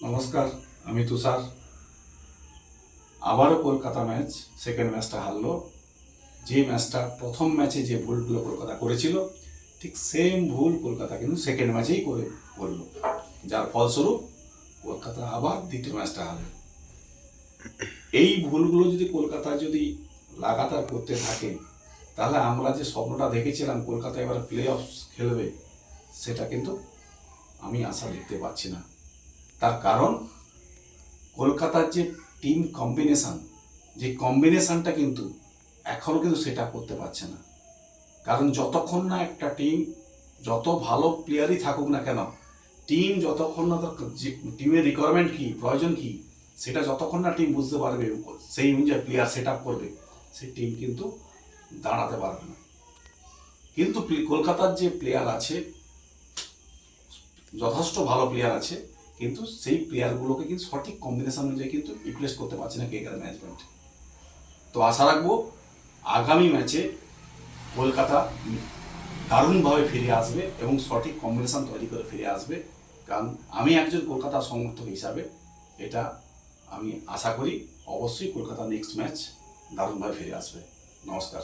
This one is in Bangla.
নমস্কার, আমি তুষার। আবারও কলকাতা ম্যাচ, সেকেন্ড ম্যাচটা হারলো। যে ম্যাচটা প্রথম ম্যাচে যে ভুলগুলো কলকাতা করেছিল, ঠিক সেম ভুল কলকাতা কিন্তু সেকেন্ড ম্যাচেই করলো, যার ফলস্বরূপ কলকাতা আবার দ্বিতীয় ম্যাচটা হারল। এই ভুলগুলো যদি কলকাতা যদি লাগাতার করতে থাকে, তাহলে আমরা যে স্বপ্নটা দেখেছিলাম কলকাতা এবার প্লে অফ খেলবে, সেটা কিন্তু আমি আশা দেখতে পাচ্ছি না। তার কারণ কলকাতার যে টিম কম্বিনেশান, যে কম্বিনেশানটা কিন্তু এখনও কিন্তু সেটা করতে পারছে না। কারণ যতক্ষণ না একটা টিম, যত ভালো প্লেয়ারই থাকুক না কেন, টিম যতক্ষণ না টিমের রিকোয়ারমেন্ট কী, প্রয়োজন কী, সেটা যতক্ষণ না টিম বুঝতে পারবে, সেই অনুযায়ী প্লেয়ার সেট আপ করবে, সেই টিম কিন্তু দাঁড়াতে পারবে না। কিন্তু কলকাতার যে প্লেয়ার আছে, যথেষ্ট ভালো প্লেয়ার আছে, কিন্তু সেই প্লেয়ারগুলোকে কিন্তু সঠিক কম্বিনেশন অনুযায়ী কিন্তু রিপ্লেস করতে পারছে না কেকেআর ম্যানেজমেন্ট। তো আশা রাখবো আগামী ম্যাচে কলকাতা দারুণভাবে ফিরে আসবে এবং সঠিক কম্বিনেশন তৈরি করে ফিরে আসবে। কারণ আমি একজন কলকাতা সমর্থক হিসাবে এটা আমি আশা করি অবশ্যই কলকাতা নেক্সট ম্যাচ দারুণভাবে ফিরে আসবে। নমস্কার।